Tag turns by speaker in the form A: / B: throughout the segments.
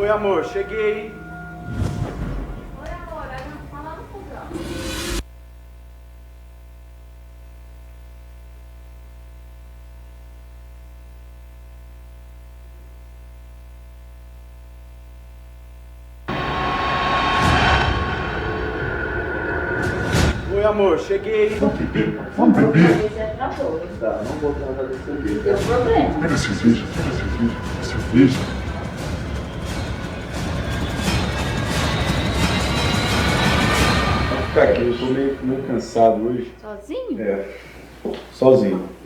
A: Oi, amor, cheguei.
B: Oi, amor, tá lá no fogão.
A: Oi, amor, cheguei.
C: Vamos beber?
B: Esse é trator, hein?
A: Tá, não vou tratar desse serviço.
B: Deu problema.
C: Pega cerveja, cerveja.
A: Vou ficar aqui, eu tô meio cansado hoje.
B: Sozinho?
A: É, sozinho.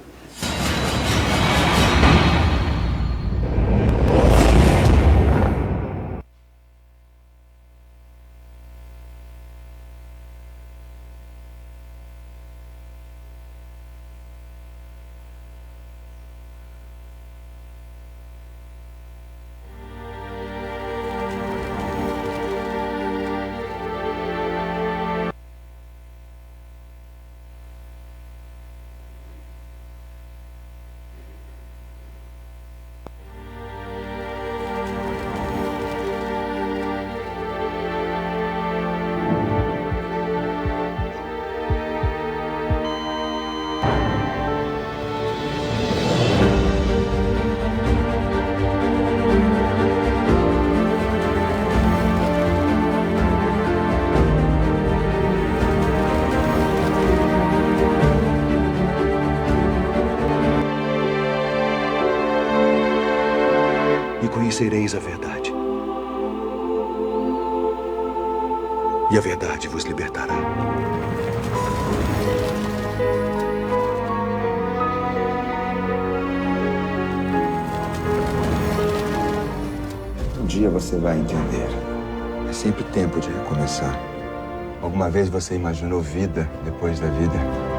D: E conhecereis a verdade. E a verdade vos libertará.
E: Um dia você vai entender. É sempre tempo de recomeçar. Alguma vez você imaginou vida depois da vida?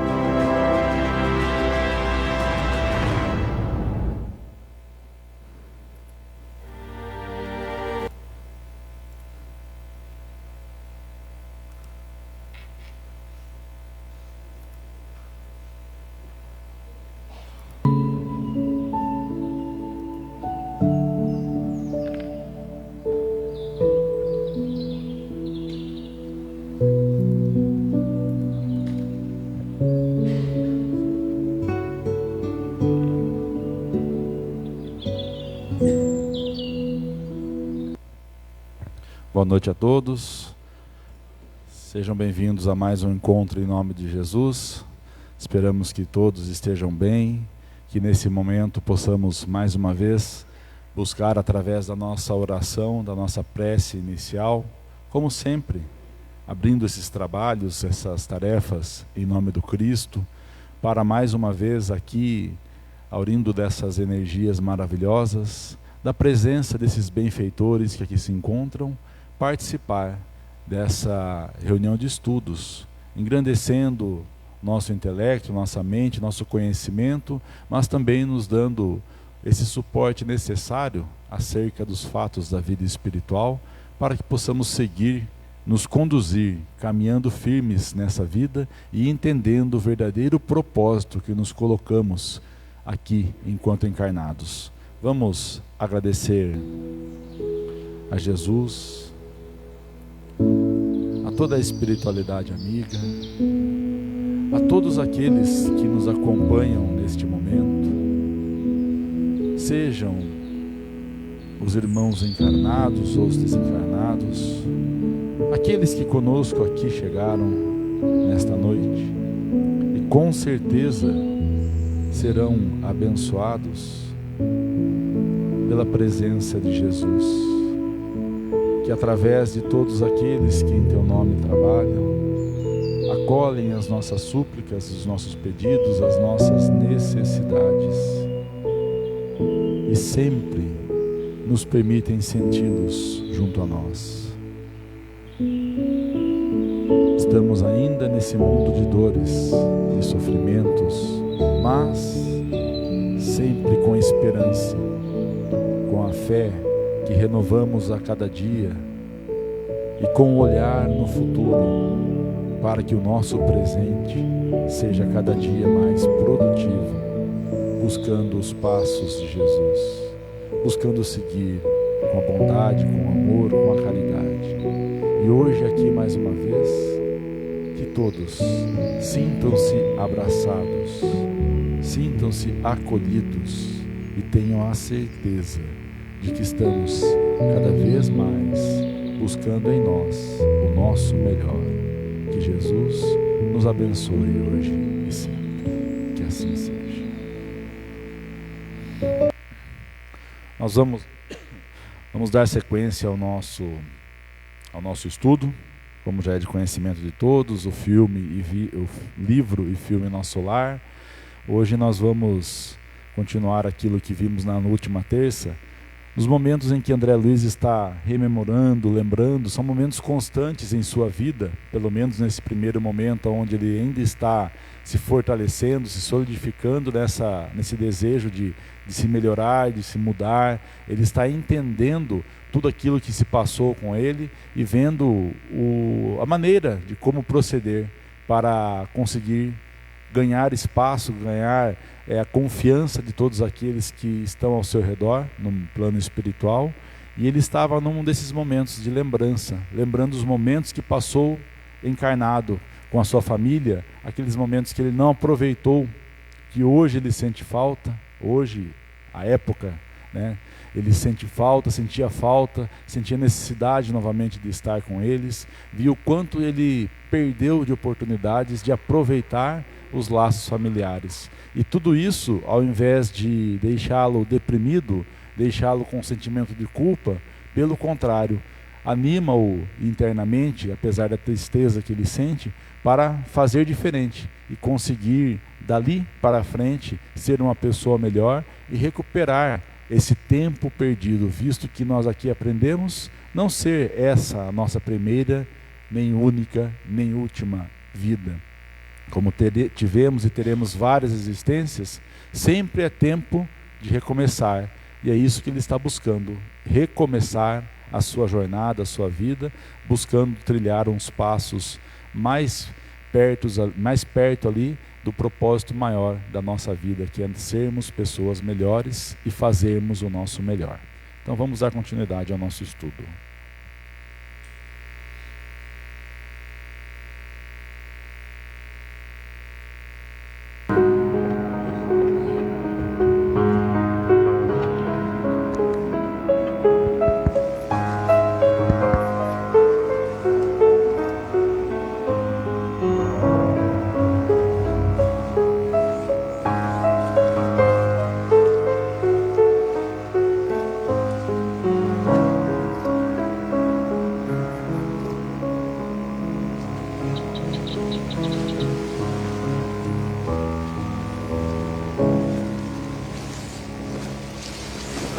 F: Boa noite a todos. Sejam bem-vindos a mais um encontro em nome de Jesus. Esperamos que todos estejam bem, que nesse momento possamos mais uma vez buscar através da nossa oração, da nossa prece inicial, como sempre, abrindo esses trabalhos, essas tarefas em nome do Cristo, para mais uma vez aqui, aurindo dessas energias maravilhosas, da presença desses benfeitores que aqui se encontram, participar dessa reunião de estudos, engrandecendo nosso intelecto, nossa mente, nosso conhecimento, mas também nos dando esse suporte necessário acerca dos fatos da vida espiritual, para que possamos seguir, nos conduzir, caminhando firmes nessa vida e entendendo o verdadeiro propósito que nos colocamos aqui enquanto encarnados. Vamos agradecer a Jesus, a toda a espiritualidade amiga, a todos aqueles que nos acompanham neste momento, sejam os irmãos encarnados ou os desencarnados, aqueles que conosco aqui chegaram nesta noite e com certeza serão abençoados pela presença de Jesus, que através de todos aqueles que em Teu nome trabalham, acolhem as nossas súplicas, os nossos pedidos, as nossas necessidades e sempre nos permitem senti-los junto a nós. Estamos ainda nesse mundo de dores, de sofrimentos, mas sempre com esperança, com a fé que renovamos a cada dia e com o olhar no futuro, para que o nosso presente seja cada dia mais produtivo, buscando os passos de Jesus, buscando seguir com a bondade, com o amor, com a caridade. E hoje aqui mais uma vez, que todos sintam-se abraçados, sintam-se acolhidos e tenham a certeza de que estamos cada vez mais buscando em nós o nosso melhor. Que Jesus nos abençoe hoje e sempre. Que assim seja. Nós vamos dar sequência ao nosso estudo, como já é de conhecimento de todos, o livro e filme Nosso Lar. Hoje nós vamos continuar aquilo que vimos na última terça. Nos momentos em que André Luiz está rememorando, lembrando, são momentos constantes em sua vida, pelo menos nesse primeiro momento onde ele ainda está se fortalecendo, se solidificando nesse desejo de se melhorar, de se mudar. Ele está entendendo tudo aquilo que se passou com ele e vendo a maneira de como proceder para conseguir ganhar espaço, ganhar a confiança de todos aqueles que estão ao seu redor, no plano espiritual. E ele estava num desses momentos de lembrança, lembrando os momentos que passou encarnado com a sua família, aqueles momentos que ele não aproveitou, que hoje ele sente falta, hoje, a época, né? Ele sentia falta, sentia necessidade novamente de estar com eles, viu o quanto ele perdeu de oportunidades de aproveitar os laços familiares. E tudo isso, ao invés de deixá-lo deprimido, deixá-lo com sentimento de culpa, pelo contrário, anima-o internamente, apesar da tristeza que ele sente, para fazer diferente e conseguir, dali para frente, ser uma pessoa melhor e recuperar esse tempo perdido, visto que nós aqui aprendemos não ser essa a nossa primeira, nem única, nem última vida. Como tivemos e teremos várias existências, sempre é tempo de recomeçar. E é isso que ele está buscando, recomeçar a sua jornada, a sua vida, buscando trilhar uns passos mais perto ali do propósito maior da nossa vida, que é sermos pessoas melhores e fazermos o nosso melhor. Então vamos dar continuidade ao nosso estudo.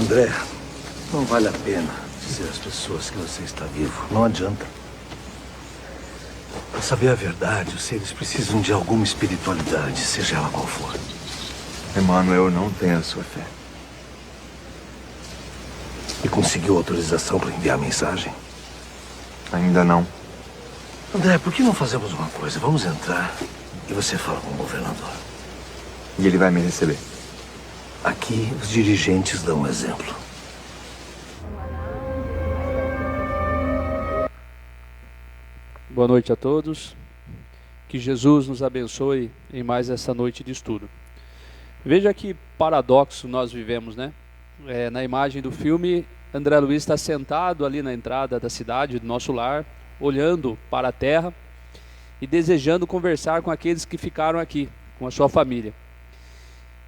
G: André, não vale a pena dizer às pessoas que você está vivo. Não adianta. Para saber a verdade, os seres precisam de alguma espiritualidade, seja ela qual for.
E: Emmanuel não tem a sua fé.
G: E conseguiu autorização para enviar a mensagem?
E: Ainda não.
G: André, por que não fazemos uma coisa? Vamos entrar e você fala com o governador.
E: E ele vai me receber.
G: Aqui, os dirigentes dão um exemplo.
H: Boa noite a todos. Que Jesus nos abençoe em mais essa noite de estudo. Veja que paradoxo nós vivemos, né? Na imagem do filme, André Luiz está sentado ali na entrada da cidade, do nosso lar, olhando para a terra e desejando conversar com aqueles que ficaram aqui, com a sua família.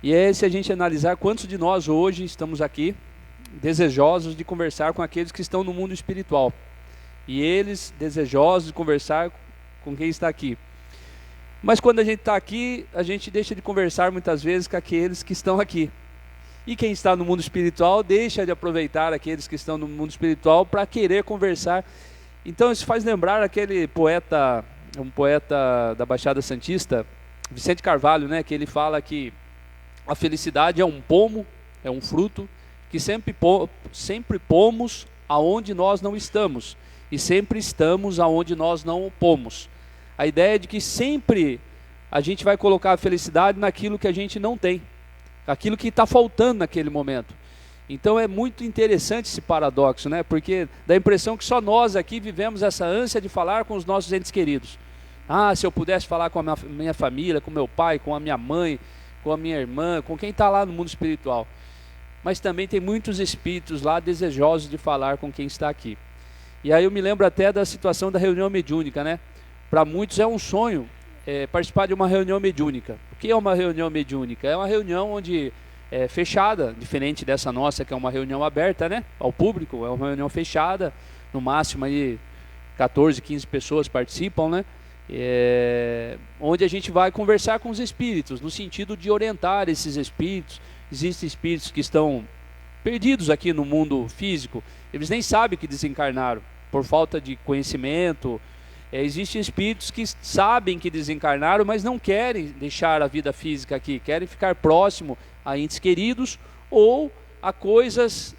H: E se a gente analisar quantos de nós hoje estamos aqui desejosos de conversar com aqueles que estão no mundo espiritual, e eles desejosos de conversar com quem está aqui. Mas quando a gente está aqui, a gente deixa de conversar muitas vezes com aqueles que estão aqui. E quem está no mundo espiritual deixa de aproveitar aqueles que estão no mundo espiritual para querer conversar. Então isso faz lembrar aquele poeta, um poeta da Baixada Santista, Vicente Carvalho, né, que ele fala que a felicidade é um pomo, é um fruto, que sempre pomos aonde nós não estamos, e sempre estamos aonde nós não o pomos. A ideia é de que sempre a gente vai colocar a felicidade naquilo que a gente não tem, aquilo que está faltando naquele momento. Então é muito interessante esse paradoxo, né? Porque dá a impressão que só nós aqui vivemos essa ânsia de falar com os nossos entes queridos. Ah, se eu pudesse falar com a minha família, com meu pai, com a minha mãe, com a minha irmã, com quem está lá no mundo espiritual. Mas também tem muitos espíritos lá desejosos de falar com quem está aqui. E aí eu me lembro até da situação da reunião mediúnica, né? Para muitos é um sonho participar de uma reunião mediúnica. O que é uma reunião mediúnica? É uma reunião onde fechada, diferente dessa nossa, que é uma reunião aberta, né, ao público. É uma reunião fechada, no máximo aí 14, 15 pessoas participam, né, onde a gente vai conversar com os espíritos, no sentido de orientar esses espíritos. Existem espíritos que estão perdidos aqui no mundo físico, eles nem sabem que desencarnaram, por falta de conhecimento. Existem espíritos que sabem que desencarnaram, mas não querem deixar a vida física aqui, querem ficar próximo a entes queridos ou a coisas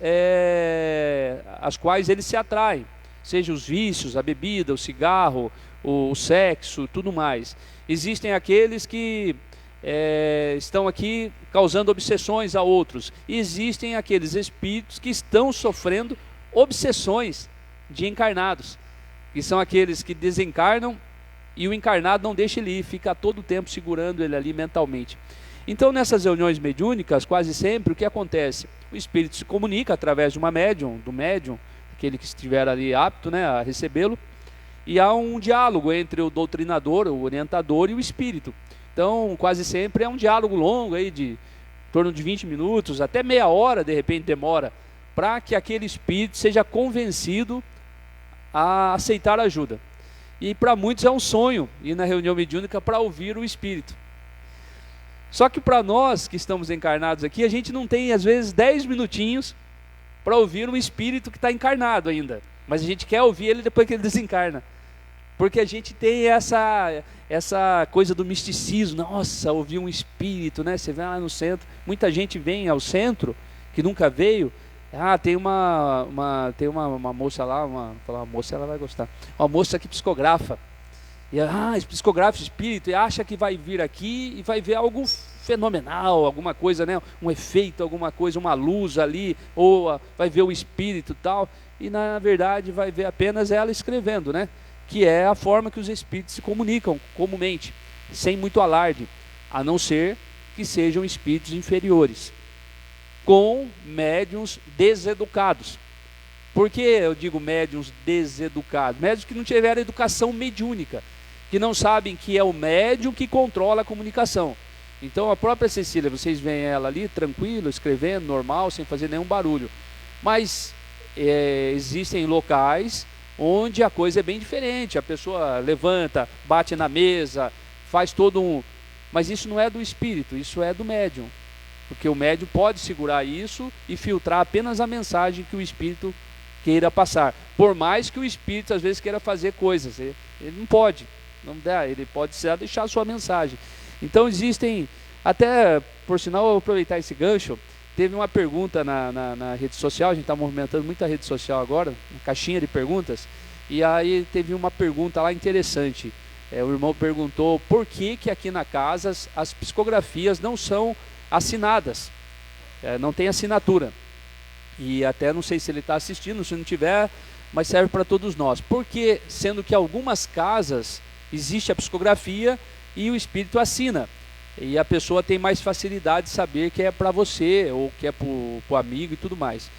H: às quais eles se atraem, seja os vícios, a bebida, o cigarro, o sexo, tudo mais. Existem aqueles que estão aqui causando obsessões a outros. E existem aqueles espíritos que estão sofrendo obsessões de encarnados, que são aqueles que desencarnam e o encarnado não deixa ele ir, fica todo o tempo segurando ele ali mentalmente. Então nessas reuniões mediúnicas, quase sempre o que acontece? O espírito se comunica através de uma médium, aquele que estiver ali apto, né, a recebê-lo, e há um diálogo entre o doutrinador, o orientador e o espírito. Então quase sempre é um diálogo longo, aí de em torno de 20 minutos, até meia hora de repente demora, para que aquele espírito seja convencido a aceitar ajuda. E para muitos é um sonho ir na reunião mediúnica para ouvir o espírito. Só que para nós que estamos encarnados aqui, a gente não tem às vezes 10 minutinhos para ouvir um espírito que está encarnado ainda, mas a gente quer ouvir ele depois que ele desencarna, porque a gente tem essa coisa do misticismo. Nossa, ouvir um espírito, né? Você vê lá no centro, muita gente vem ao centro que nunca veio. Tem uma moça lá, uma moça, ela vai gostar, uma moça que psicografa, e psicografa espírito, e acha que vai vir aqui e vai ver algo fenomenal, alguma coisa, né, um efeito, alguma coisa, uma luz ali, ou vai ver o espírito e tal, e na verdade vai ver apenas ela escrevendo, né, que é a forma que os espíritos se comunicam comumente, sem muito alarde, a não ser que sejam espíritos inferiores, com médiuns deseducados. Por que eu digo médiuns deseducados? Médiuns que não tiveram educação mediúnica, que não sabem que é o médium que controla a comunicação. Então a própria Cecília, vocês veem ela ali tranquila, escrevendo, normal, sem fazer nenhum barulho. Mas existem locais onde a coisa é bem diferente. A pessoa levanta, bate na mesa, faz todo um... Mas isso não é do espírito, isso é do médium. Porque o médium pode segurar isso e filtrar apenas a mensagem que o espírito queira passar. Por mais que o espírito às vezes queira fazer coisas, ele não pode. Não dá, ele pode deixar a sua mensagem. Então existem, até por sinal, eu vou aproveitar esse gancho, teve uma pergunta na rede social, a gente está movimentando muita rede social agora, uma caixinha de perguntas, e aí teve uma pergunta lá interessante. O irmão perguntou por que aqui na casa as psicografias não são assinadas, não tem assinatura. E até não sei se ele está assistindo, se não tiver, mas serve para todos nós. Porque, sendo que algumas casas existe a psicografia e o espírito assina, e a pessoa tem mais facilidade de saber que é para você ou que é para o amigo e tudo mais.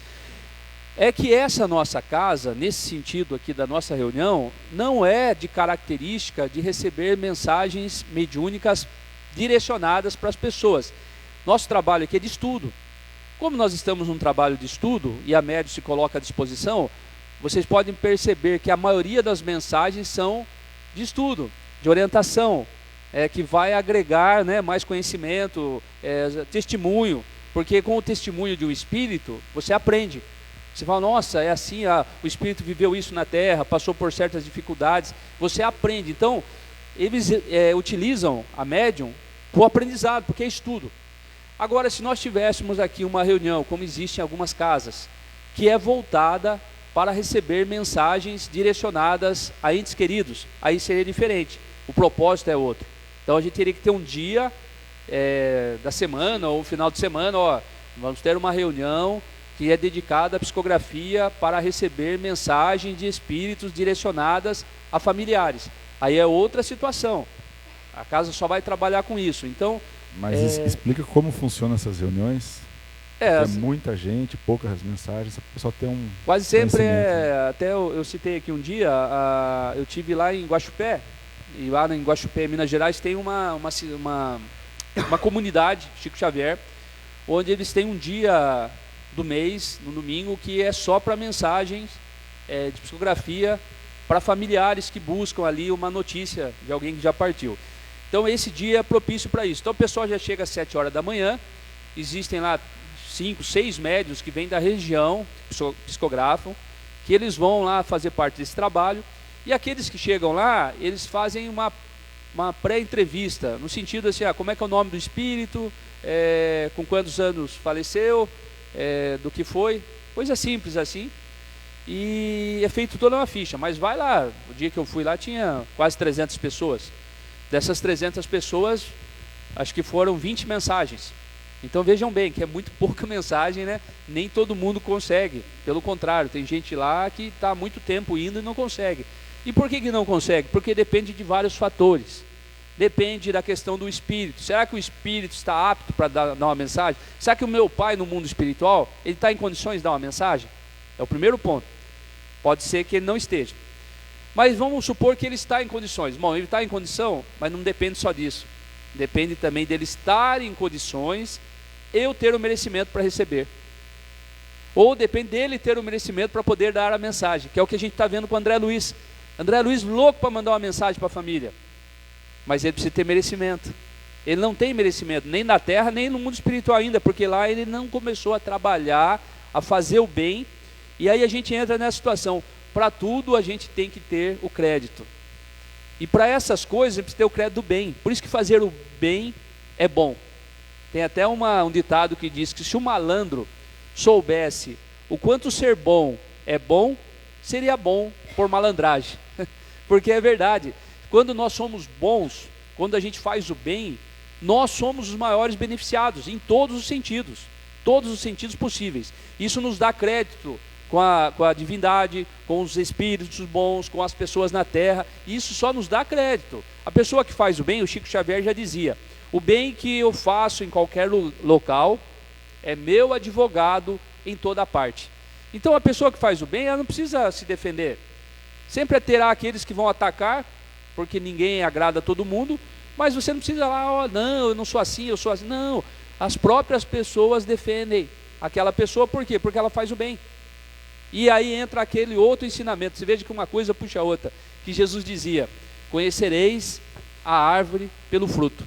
H: É que essa nossa casa, nesse sentido aqui da nossa reunião, não é de característica de receber mensagens mediúnicas direcionadas para as pessoas. Nosso trabalho aqui é de estudo. Como nós estamos num trabalho de estudo e a médium se coloca à disposição, vocês podem perceber que a maioria das mensagens são de estudo, de orientação, que vai agregar, né, mais conhecimento, testemunho, porque com o testemunho de um espírito, você aprende. Você fala, nossa, é assim, o espírito viveu isso na Terra, passou por certas dificuldades, você aprende. Então, eles utilizam a médium para o aprendizado, porque é estudo. Agora, se nós tivéssemos aqui uma reunião, como existe em algumas casas, que é voltada para receber mensagens direcionadas a entes queridos, aí seria diferente, o propósito é outro. Então a gente teria que ter um dia da semana ou final de semana, vamos ter uma reunião que é dedicada à psicografia para receber mensagens de espíritos direcionadas a familiares. Aí é outra situação. A casa só vai trabalhar com isso. Então,
F: Mas explica como funcionam essas reuniões. É muita gente, poucas mensagens, a pessoa tem um
H: quase sempre
F: conhecimento.
H: até eu citei aqui um dia, eu tive lá em Guaxupé, e lá em Guaxupé, Minas Gerais, tem uma comunidade, Chico Xavier, onde eles têm um dia do mês, no domingo, que é só para mensagens de psicografia para familiares que buscam ali uma notícia de alguém que já partiu. Então esse dia é propício para isso. Então o pessoal já chega às 7 horas da manhã, existem lá 5, 6 médiuns que vêm da região, psicografam, que eles vão lá fazer parte desse trabalho, e aqueles que chegam lá, eles fazem uma pré-entrevista, no sentido assim, como é que é o nome do espírito, com quantos anos faleceu, do que foi, coisa simples assim, e é feito toda uma ficha, mas vai lá, o dia que eu fui lá tinha quase 300 pessoas, dessas 300 pessoas, acho que foram 20 mensagens. Então vejam bem que é muito pouca mensagem, né? Nem todo mundo consegue. Pelo contrário, tem gente lá que está há muito tempo indo e não consegue. E por que não consegue? Porque depende de vários fatores. Depende da questão do espírito. Será que o espírito está apto para dar uma mensagem? Será que o meu pai no mundo espiritual, ele está em condições de dar uma mensagem? É o primeiro ponto. Pode ser que ele não esteja. Mas vamos supor que ele está em condições. Bom, ele está em condição, mas não depende só disso. Depende também dele estar em condições, eu ter o merecimento para receber. Ou depende dele ter o merecimento para poder dar a mensagem, que é o que a gente está vendo com o André Luiz. André Luiz louco para mandar uma mensagem para a família. Mas ele precisa ter merecimento. Ele não tem merecimento, nem na terra, nem no mundo espiritual ainda, porque lá ele não começou a trabalhar, a fazer o bem. E aí a gente entra nessa situação. Para tudo a gente tem que ter o crédito. E para essas coisas a gente precisa ter o crédito do bem. Por isso que fazer o bem é bom. Tem até um ditado que diz que se o malandro soubesse o quanto ser bom é bom, seria bom por malandragem. Porque é verdade. Quando nós somos bons, quando a gente faz o bem, nós somos os maiores beneficiados em todos os sentidos possíveis. Isso nos dá crédito com a divindade, com os espíritos bons, com as pessoas na terra. Isso só nos dá crédito. A pessoa que faz o bem, o Chico Xavier já dizia, o bem que eu faço em qualquer local é meu advogado em toda parte. Então a pessoa que faz o bem, ela não precisa se defender. Sempre terá aqueles que vão atacar, porque ninguém agrada a todo mundo, mas você não precisa lá, não, eu não sou assim, eu sou assim. Não, as próprias pessoas defendem aquela pessoa, por quê? Porque ela faz o bem. E aí entra aquele outro ensinamento, você veja que uma coisa puxa a outra, que Jesus dizia, conhecereis a árvore pelo fruto.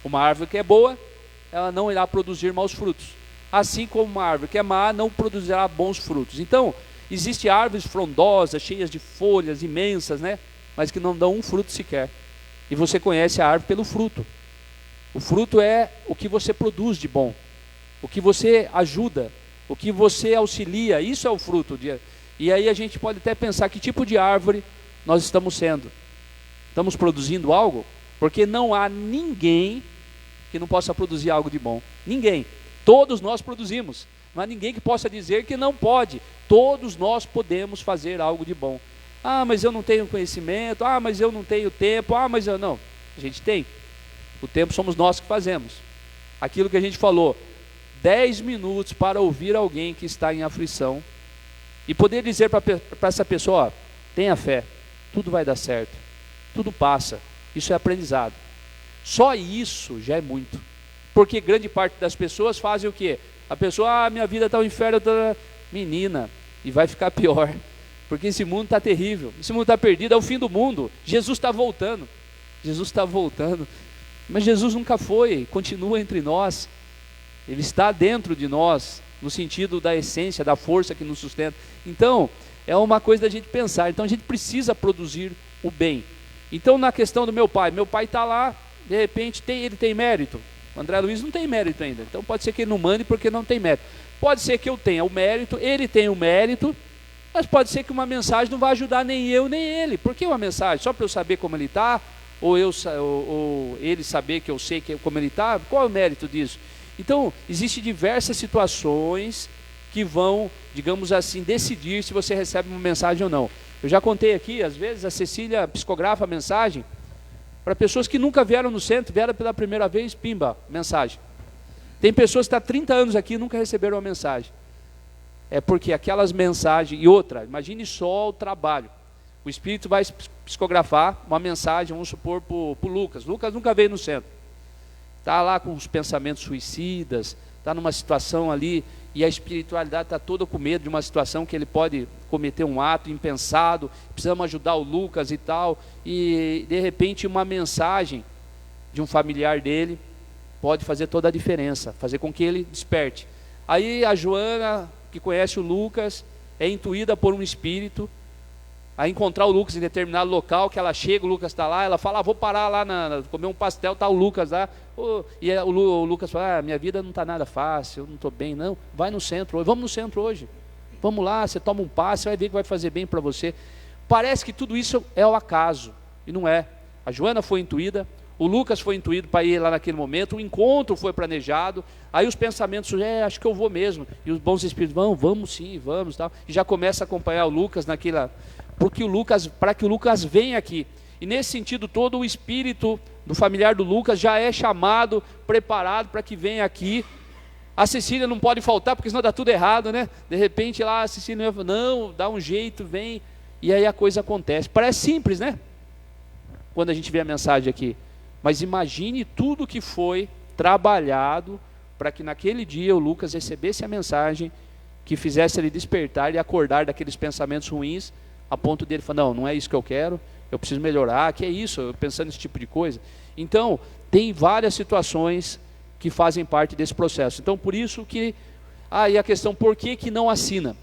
H: Uma árvore que é boa, ela não irá produzir maus frutos. Assim como uma árvore que é má, não produzirá bons frutos. Então, existem árvores frondosas, cheias de folhas imensas, né? Mas que não dão um fruto sequer. E você conhece a árvore pelo fruto. O fruto é o que você produz de bom, o que você ajuda, o que você auxilia, isso é o fruto. E aí a gente pode até pensar que tipo de árvore nós estamos sendo. Estamos produzindo algo? Porque não há ninguém que não possa produzir algo de bom. Ninguém. Todos nós produzimos. Não há ninguém que possa dizer que não pode. Todos nós podemos fazer algo de bom. Ah, mas eu não tenho conhecimento. Ah, mas eu não tenho tempo. Ah, mas eu não. A gente tem. O tempo somos nós que fazemos. Aquilo que a gente falou. 10 minutos para ouvir alguém que está em aflição e poder dizer para essa pessoa, ó, tenha fé, tudo vai dar certo, tudo passa, isso é aprendizado. Só isso já é muito, porque grande parte das pessoas fazem o quê? A pessoa, minha vida está um inferno, menina, e vai ficar pior, porque esse mundo está terrível, esse mundo está perdido, é o fim do mundo, Jesus está voltando, mas Jesus nunca foi, continua entre nós. Ele está dentro de nós, no sentido da essência, da força que nos sustenta. Então, é uma coisa da gente pensar. Então, a gente precisa produzir o bem. Então, na questão do meu pai está lá, de repente, ele tem mérito. O André Luiz não tem mérito ainda. Então, pode ser que ele não mande porque não tem mérito. Pode ser que eu tenha o mérito, ele tenha o mérito, mas pode ser que uma mensagem não vai ajudar nem eu, nem ele. Por que uma mensagem? Só para eu saber como ele está? Ou ele saber que eu sei como ele está? Qual é o mérito disso? Então, existem diversas situações que vão, digamos assim, decidir se você recebe uma mensagem ou não. Eu já contei aqui, às vezes a Cecília psicografa a mensagem para pessoas que nunca vieram no centro, vieram pela primeira vez, pimba, mensagem. Tem pessoas que estão há 30 anos aqui e nunca receberam uma mensagem. É porque aquelas mensagens, e outra, imagine só o trabalho. O Espírito vai psicografar uma mensagem, vamos supor, para o Lucas. Lucas nunca veio no centro. Está lá com os pensamentos suicidas, está numa situação ali, e a espiritualidade está toda com medo de uma situação que ele pode cometer um ato impensado, precisamos ajudar o Lucas e tal, e de repente uma mensagem de um familiar dele pode fazer toda a diferença, fazer com que ele desperte. Aí a Joana, que conhece o Lucas, é intuída por um espírito a encontrar o Lucas em determinado local, que ela chega, o Lucas está lá, ela fala, vou parar lá, comer um pastel, está o Lucas lá, e o Lucas fala, minha vida não está nada fácil, eu não estou bem, não, vai no centro hoje, vamos no centro hoje, vamos lá, você toma um passe, você vai ver que vai fazer bem para você. Parece que tudo isso é o acaso, e não é. A Joana foi intuída, o Lucas foi intuído para ir lá naquele momento, o encontro foi planejado, aí os pensamentos, acho que eu vou mesmo, e os bons espíritos, vamos sim, vamos, tal, e já começa a acompanhar o Lucas naquela, para que o Lucas venha aqui. E nesse sentido todo, o espírito do familiar do Lucas já é chamado, preparado para que venha aqui. A Cecília não pode faltar, porque senão dá tudo errado, né? De repente lá a Cecília não, dá um jeito, vem, e aí a coisa acontece. Parece simples, né? Quando a gente vê a mensagem aqui. Mas imagine tudo que foi trabalhado para que naquele dia o Lucas recebesse a mensagem que fizesse ele despertar e acordar daqueles pensamentos ruins, a ponto dele falar, não é isso que eu quero, eu preciso melhorar, que é isso, eu pensando nesse tipo de coisa. Então, tem várias situações que fazem parte desse processo. Então, por isso que, e a questão, por que não assina?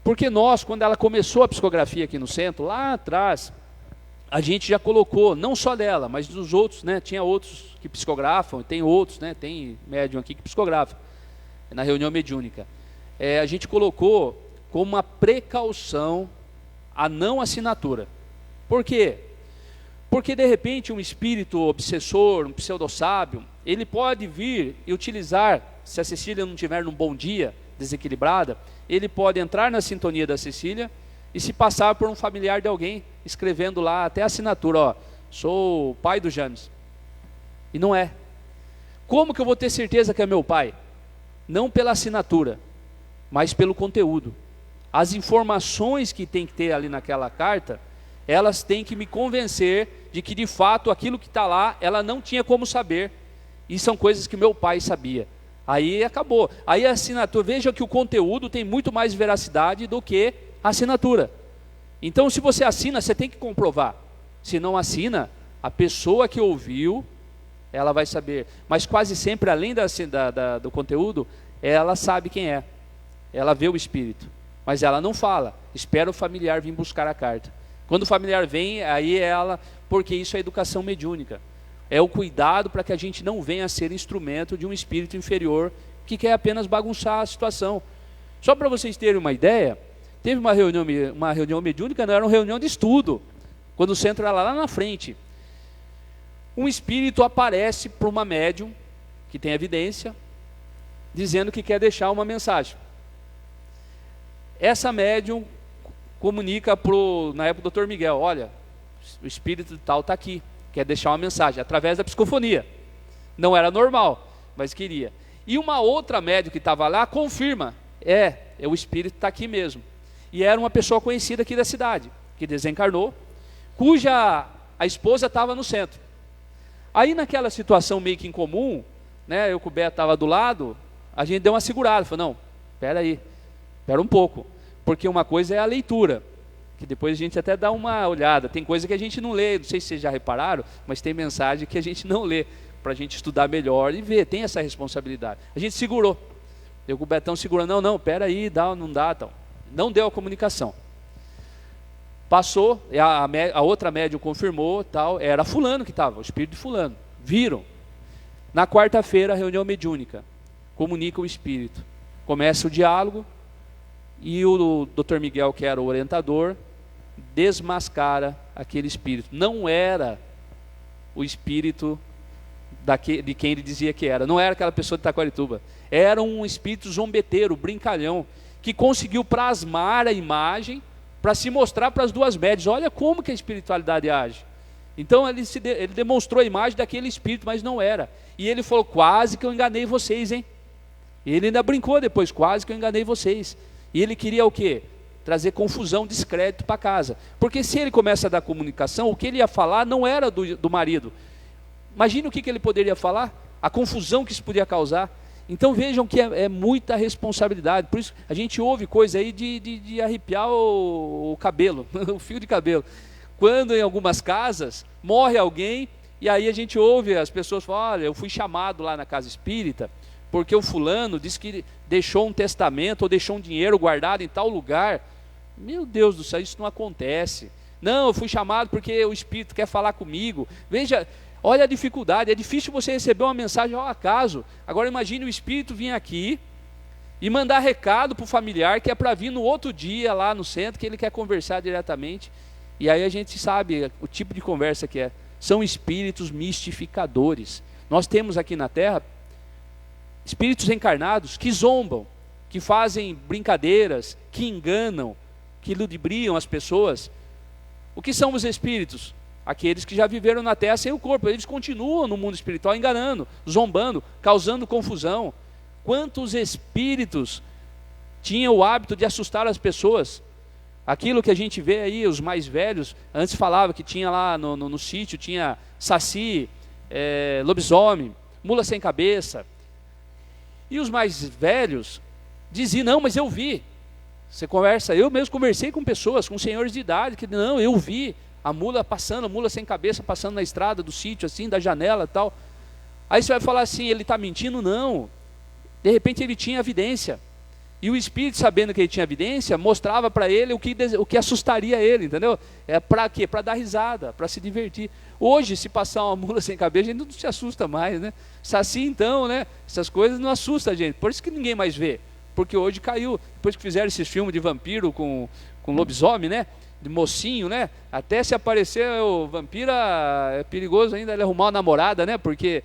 H: Porque nós, quando ela começou a psicografia aqui no centro, lá atrás, a gente já colocou, não só dela, mas dos outros, né? Tinha outros que psicografam, tem outros, né? Tem médium aqui que psicografa, na reunião mediúnica. A gente colocou como uma precaução a não assinatura. Por quê? Porque de repente um espírito obsessor, um pseudo-sábio, ele pode vir e utilizar, se a Cecília não estiver num bom dia, desequilibrada, ele pode entrar na sintonia da Cecília e se passar por um familiar de alguém, escrevendo lá até a assinatura, sou o pai do James. E não é. Como que eu vou ter certeza que é meu pai? Não pela assinatura, mas pelo conteúdo. As informações que tem que ter ali naquela carta, elas têm que me convencer de que de fato aquilo que está lá, ela não tinha como saber, e são coisas que meu pai sabia. Aí acabou. Aí a assinatura, veja que o conteúdo tem muito mais veracidade do que a assinatura. Então se você assina, você tem que comprovar. Se não assina, a pessoa que ouviu, ela vai saber. Mas quase sempre, além do conteúdo, ela sabe quem é. Ela vê o espírito. Mas ela não fala, espera o familiar vir buscar a carta. Quando o familiar vem, aí ela, porque isso é educação mediúnica. É o cuidado para que a gente não venha a ser instrumento de um espírito inferior que quer apenas bagunçar a situação. Só para vocês terem uma ideia, teve uma reunião mediúnica, não era uma reunião de estudo, quando o centro era lá na frente. Um espírito aparece para uma médium, que tem evidência, dizendo que quer deixar uma mensagem. Essa médium comunica na época o Dr. Miguel, olha, o espírito tal está aqui, quer deixar uma mensagem, através da psicofonia. Não era normal, mas queria. E uma outra médium que estava lá confirma, o espírito está aqui mesmo. E era uma pessoa conhecida aqui da cidade, que desencarnou, cuja a esposa estava no centro. Aí naquela situação meio que incomum, né, eu com o Beto estava do lado, a gente deu uma segurada, falou, não, espera um pouco, porque uma coisa é a leitura, que depois a gente até dá uma olhada, tem coisa que a gente não lê, não sei se vocês já repararam, mas tem mensagem que a gente não lê, para a gente estudar melhor e ver, tem essa responsabilidade. A gente segurou, eu com o Betão segurando, não, peraí, não dá, então. Não deu a comunicação. Passou, a outra médium confirmou, tal, era fulano que estava, o espírito de fulano, viram. Na quarta-feira, a reunião mediúnica, comunica o espírito, começa o diálogo, e o Dr. Miguel, que era o orientador, desmascara aquele espírito. Não era o espírito de quem ele dizia que era. Não era aquela pessoa de Taquarituba. Era um espírito zombeteiro, brincalhão, que conseguiu plasmar a imagem para se mostrar para as duas médias. Olha como que a espiritualidade age. Então ele demonstrou a imagem daquele espírito, mas não era. E ele falou, quase que eu enganei vocês, hein? E ele ainda brincou depois, quase que eu enganei vocês. E ele queria o quê? Trazer confusão, descrédito para casa. Porque se ele começa a dar comunicação, o que ele ia falar não era do marido. Imagina o que ele poderia falar, a confusão que isso podia causar. Então vejam que é muita responsabilidade. Por isso a gente ouve coisa aí de arrepiar o cabelo, o fio de cabelo. Quando em algumas casas morre alguém, e aí a gente ouve as pessoas falam, olha, eu fui chamado lá na casa espírita, porque o fulano disse que deixou um testamento, ou deixou um dinheiro guardado em tal lugar. Meu Deus do céu, isso não acontece. Não, eu fui chamado porque o espírito quer falar comigo. Veja, olha a dificuldade, é difícil você receber uma mensagem ao acaso. Agora imagine o espírito vir aqui e mandar recado para o familiar, que é para vir no outro dia lá no centro, que ele quer conversar diretamente. E aí a gente sabe o tipo de conversa que é. São espíritos mistificadores. Nós temos aqui na Terra espíritos encarnados que zombam, que fazem brincadeiras, que enganam, que ludibriam as pessoas. O que são os espíritos? Aqueles que já viveram na Terra sem o corpo. Eles continuam no mundo espiritual enganando, zombando, causando confusão. Quantos espíritos tinham o hábito de assustar as pessoas? Aquilo que a gente vê aí, os mais velhos, antes falava que tinha lá no sítio, tinha saci, lobisomem, mula sem cabeça. E os mais velhos diziam, não, mas eu vi. Você conversa, eu mesmo conversei com pessoas, com senhores de idade, que não, eu vi a mula passando, a mula sem cabeça passando na estrada do sítio, assim, da janela e tal. Aí você vai falar assim, ele está mentindo? Não. De repente ele tinha evidência. E o espírito, sabendo que ele tinha evidência, mostrava para ele o que assustaria ele, entendeu? É para quê? Para dar risada, para se divertir. Hoje, se passar uma mula sem cabeça, a gente não se assusta mais, né? Saci, então, né? Essas coisas não assustam a gente. Por isso que ninguém mais vê. Porque hoje caiu, depois que fizeram esses filmes de vampiro com lobisomem, né? De mocinho, né? Até se aparecer o vampiro, é perigoso ainda ele arrumar uma namorada, né? Porque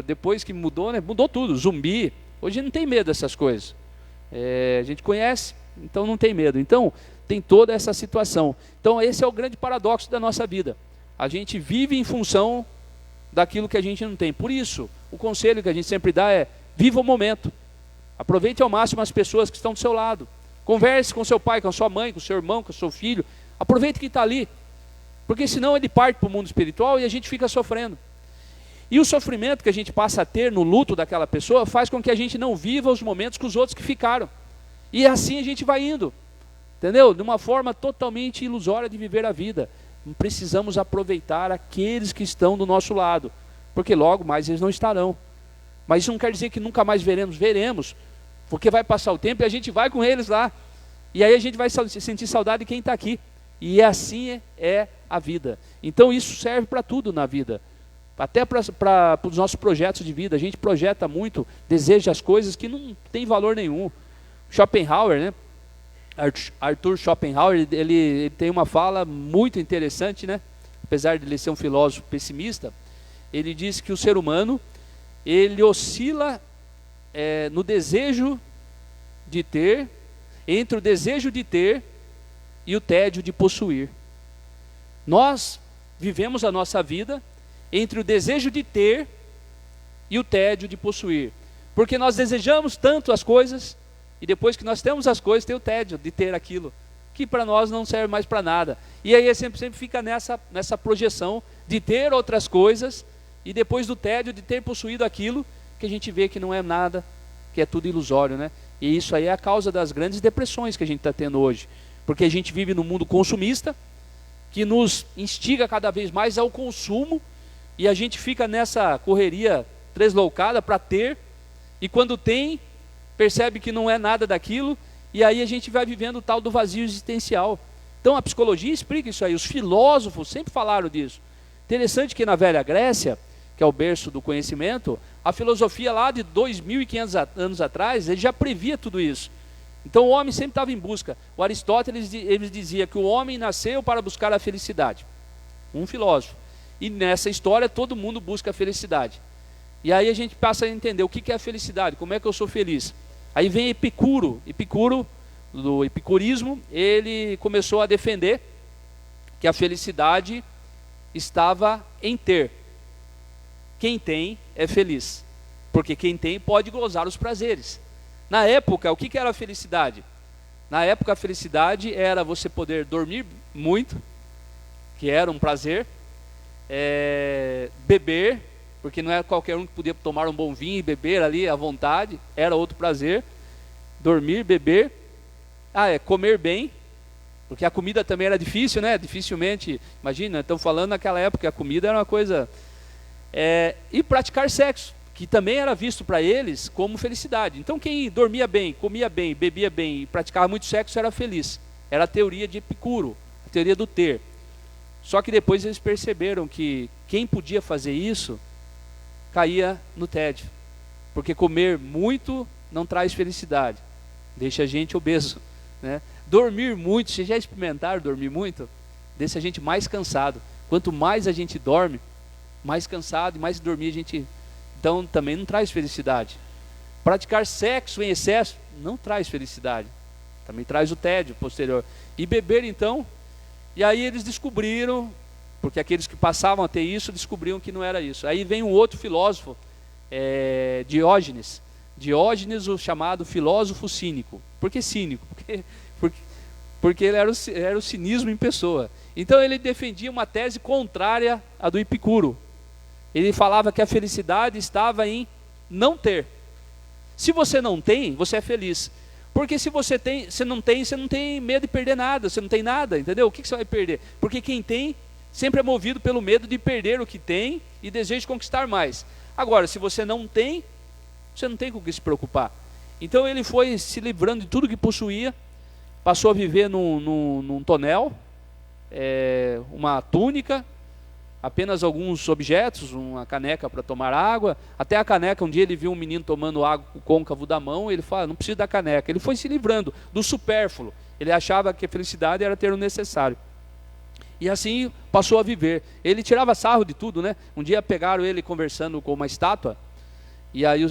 H: depois que mudou, né? Mudou tudo, zumbi. Hoje não tem medo dessas coisas. A gente conhece, então não tem medo. Então tem toda essa situação. Então esse é o grande paradoxo da nossa vida. A gente vive em função daquilo que a gente não tem. Por isso, o conselho que a gente sempre dá é: viva o momento. Aproveite ao máximo as pessoas que estão do seu lado. Converse com seu pai, com a sua mãe, com o seu irmão, com o seu filho. Aproveite que está ali. Porque senão ele parte para o mundo espiritual e a gente fica sofrendo. E o sofrimento que a gente passa a ter no luto daquela pessoa faz com que a gente não viva os momentos com os outros que ficaram. E assim a gente vai indo. Entendeu? De uma forma totalmente ilusória de viver a vida. Precisamos aproveitar aqueles que estão do nosso lado. Porque logo mais eles não estarão. Mas isso não quer dizer que nunca mais veremos. Veremos. Porque vai passar o tempo e a gente vai com eles lá. E aí a gente vai sentir saudade de quem está aqui. E assim é a vida. Então isso serve para tudo na vida. Até para os nossos projetos de vida. A gente projeta muito, deseja as coisas que não tem valor nenhum. Schopenhauer, né? Arthur Schopenhauer, ele tem uma fala muito interessante, né? Apesar de ele ser um filósofo pessimista, ele diz que o ser humano, ele oscila no desejo de ter, entre o desejo de ter e o tédio de possuir. Nós vivemos a nossa vida entre o desejo de ter e o tédio de possuir. Porque nós desejamos tanto as coisas, e depois que nós temos as coisas, tem o tédio de ter aquilo, que para nós não serve mais para nada. E aí sempre fica nessa projeção de ter outras coisas, e depois do tédio de ter possuído aquilo, que a gente vê que não é nada, que é tudo ilusório, né? E isso aí é a causa das grandes depressões que a gente está tendo hoje. Porque a gente vive num mundo consumista, que nos instiga cada vez mais ao consumo, e a gente fica nessa correria tresloucada para ter, e quando tem, percebe que não é nada daquilo, e aí a gente vai vivendo o tal do vazio existencial. Então a psicologia explica isso aí, os filósofos sempre falaram disso. Interessante que na velha Grécia, que é o berço do conhecimento, a filosofia lá de 2.500 anos atrás, ele já previa tudo isso. Então o homem sempre estava em busca. O Aristóteles ele dizia que o homem nasceu para buscar a felicidade. Um filósofo. E nessa história todo mundo busca a felicidade. E aí a gente passa a entender o que é a felicidade, como é que eu sou feliz. Aí vem Epicuro, do epicurismo, ele começou a defender que a felicidade estava em ter. Quem tem é feliz, porque quem tem pode gozar os prazeres. Na época, o que era a felicidade? Na época a felicidade era você poder dormir muito, que era um prazer, beber, porque não era qualquer um que podia tomar um bom vinho e beber ali à vontade, era outro prazer, dormir, beber, comer bem, porque a comida também era difícil, né? Dificilmente, imagina, estamos falando naquela época, a comida era uma coisa, e praticar sexo, que também era visto para eles como felicidade. Então quem dormia bem, comia bem, bebia bem e praticava muito sexo era feliz. Era a teoria de Epicuro, a teoria do ter. Só que depois eles perceberam que quem podia fazer isso caía no tédio, porque comer muito não traz felicidade, deixa a gente obeso, né? Dormir muito, vocês já experimentaram dormir muito? Deixa a gente mais cansado. Quanto mais a gente dorme, mais cansado e mais dormir a gente... Então também não traz felicidade. Praticar sexo em excesso não traz felicidade, também traz o tédio posterior. E beber então, e aí eles descobriram, porque aqueles que passavam a ter isso descobriam que não era isso. Aí vem um outro filósofo, Diógenes, o chamado filósofo cínico. Por que cínico? Porque ele era o cinismo em pessoa. Então ele defendia uma tese contrária à do Epicuro. Ele falava que a felicidade estava em não ter. Se você não tem, você é feliz. Porque se você não tem medo de perder nada, você não tem nada, entendeu? O que você vai perder? Porque quem tem sempre é movido pelo medo de perder o que tem e desejo de conquistar mais. Agora, se você não tem, você não tem com o que se preocupar. Então ele foi se livrando de tudo que possuía, passou a viver num tonel, uma túnica, apenas alguns objetos, uma caneca para tomar água. Até a caneca, um dia ele viu um menino tomando água com o côncavo da mão, ele falou, não precisa da caneca. Ele foi se livrando do supérfluo, ele achava que a felicidade era ter o necessário. E assim passou a viver. Ele tirava sarro de tudo, né? Um dia pegaram ele conversando com uma estátua, e aí,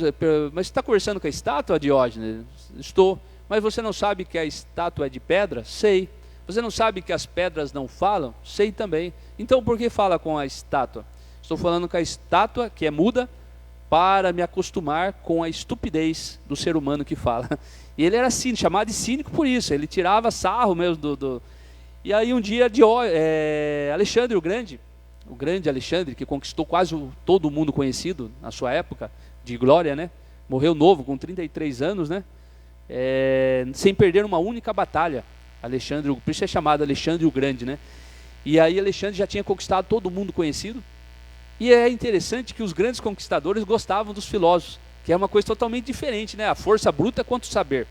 H: mas você está conversando com a estátua, Diógenes? Estou. Mas você não sabe que a estátua é de pedra? Sei. Você não sabe que as pedras não falam? Sei também. Então por que fala com a estátua? Estou falando com a estátua, que é muda, para me acostumar com a estupidez do ser humano que fala. E ele era cínico, chamado de cínico por isso. Ele tirava sarro mesmo E aí um dia Alexandre o grande Alexandre, que conquistou quase todo o mundo conhecido na sua época de glória, né? Morreu novo, com 33 anos, né? Sem perder uma única batalha. Alexandre, por isso é chamado Alexandre o Grande, né? E aí Alexandre já tinha conquistado todo o mundo conhecido. E é interessante que os grandes conquistadores gostavam dos filósofos, que é uma coisa totalmente diferente, né? A força bruta contra o saber.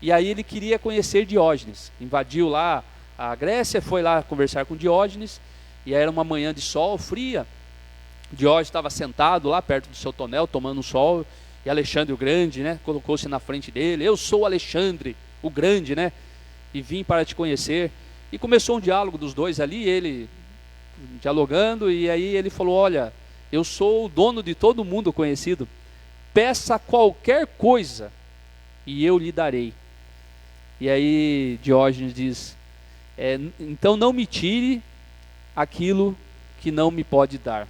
H: E aí ele queria conhecer Diógenes, invadiu lá a Grécia, foi lá conversar com Diógenes, e aí era uma manhã de sol fria. Diógenes estava sentado lá perto do seu tonel, tomando um sol, e Alexandre o Grande, né, colocou-se na frente dele. Eu sou Alexandre o Grande, né, e vim para te conhecer. E começou um diálogo dos dois ali, ele dialogando, e aí ele falou, olha, eu sou o dono de todo mundo conhecido, peça qualquer coisa e eu lhe darei. E aí Diógenes diz, então não me tire aquilo que não me pode dar.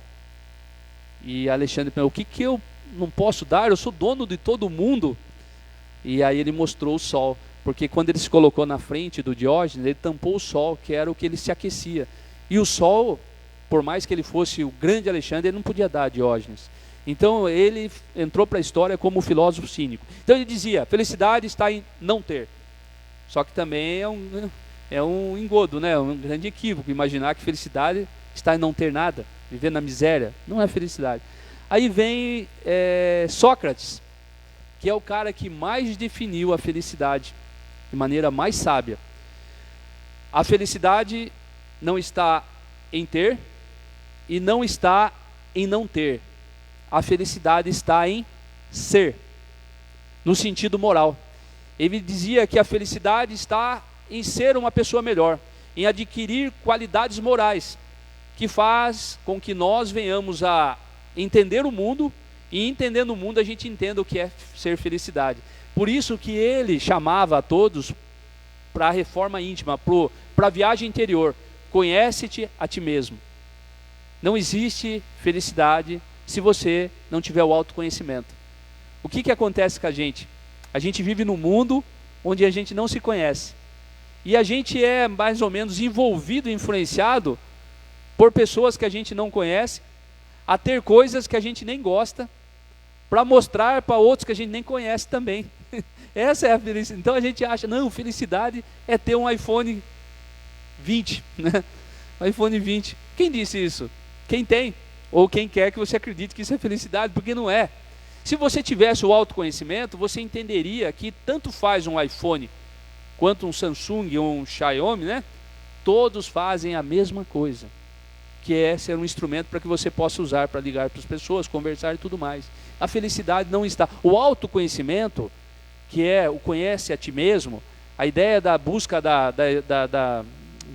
H: E Alexandre perguntou, o que eu não posso dar? Eu sou dono de todo mundo. E aí ele mostrou o sol, porque quando ele se colocou na frente do Diógenes, ele tampou o sol, que era o que ele se aquecia. E o sol, por mais que ele fosse o grande Alexandre, ele não podia dar a Diógenes. Então ele entrou para a história como o filósofo cínico. Então ele dizia, felicidade está em não ter. Só que também é um engodo, né? Um grande equívoco imaginar que felicidade está em não ter nada, viver na miséria. Não é felicidade. Aí vem Sócrates, que é o cara que mais definiu a felicidade de maneira mais sábia. A felicidade não está em ter e não está em não ter. A felicidade está em ser, no sentido moral. Ele dizia que a felicidade está em ser uma pessoa melhor, em adquirir qualidades morais. que faz com que nós venhamos a entender o mundo, e entendendo o mundo a gente entenda o que é ser felicidade. Por isso que ele chamava a todos para a reforma íntima, para a viagem interior. Conhece-te a ti mesmo. Não existe felicidade se você não tiver o autoconhecimento. O que acontece com a gente? A gente vive num mundo onde a gente não se conhece. E a gente é mais ou menos envolvido, influenciado por pessoas que a gente não conhece, a ter coisas que a gente nem gosta, para mostrar para outros que a gente nem conhece também. Essa é a felicidade. Então a gente acha, não, felicidade é ter um iPhone 20, né? iPhone 20. Quem disse isso? Quem tem, ou quem quer que você acredite que isso é felicidade, porque não é. Se você tivesse o autoconhecimento, você entenderia que tanto faz um iPhone, quanto um Samsung ou um Xiaomi, né? Todos fazem a mesma coisa, que é ser um instrumento para que você possa usar para ligar para as pessoas, conversar e tudo mais. A felicidade não está. O autoconhecimento, que é o conhece a ti mesmo, a ideia da busca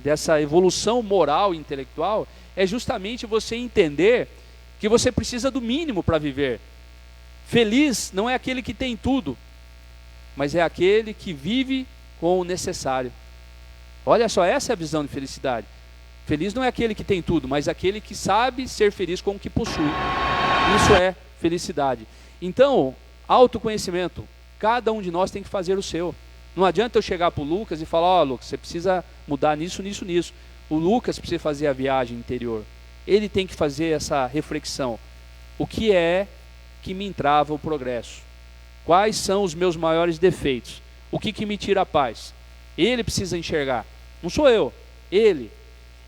H: dessa evolução moral e intelectual, é justamente você entender que você precisa do mínimo para viver. Feliz não é aquele que tem tudo, mas é aquele que vive com o necessário. Olha só, essa é a visão de felicidade. Feliz não é aquele que tem tudo, mas aquele que sabe ser feliz com o que possui. Isso é felicidade. Então, autoconhecimento, cada um de nós tem que fazer o seu. Não adianta eu chegar para o Lucas e falar, Lucas, você precisa mudar nisso, nisso, nisso. O Lucas precisa fazer a viagem interior. Ele tem que fazer essa reflexão. O que é que me entrava o progresso? Quais são os meus maiores defeitos? O que me tira a paz? Ele precisa enxergar. Não sou eu, ele.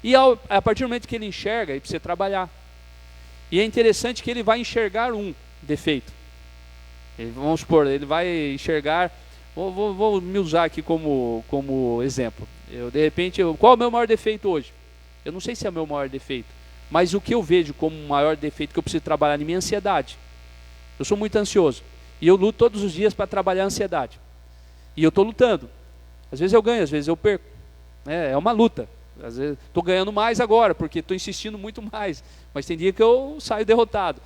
H: E a partir do momento que ele enxerga, ele precisa trabalhar. E é interessante que ele vai enxergar um defeito. Vamos supor, ele vai enxergar... Vou me usar aqui como exemplo. Qual é o meu maior defeito hoje? Eu não sei se é o meu maior defeito, mas o que eu vejo como o maior defeito que eu preciso trabalhar é a minha ansiedade. Eu sou muito ansioso. E eu luto todos os dias para trabalhar a ansiedade. E eu estou lutando. Às vezes eu ganho, às vezes eu perco. É uma luta. Às vezes estou ganhando mais agora, porque estou insistindo muito mais. Mas tem dia que eu saio derrotado.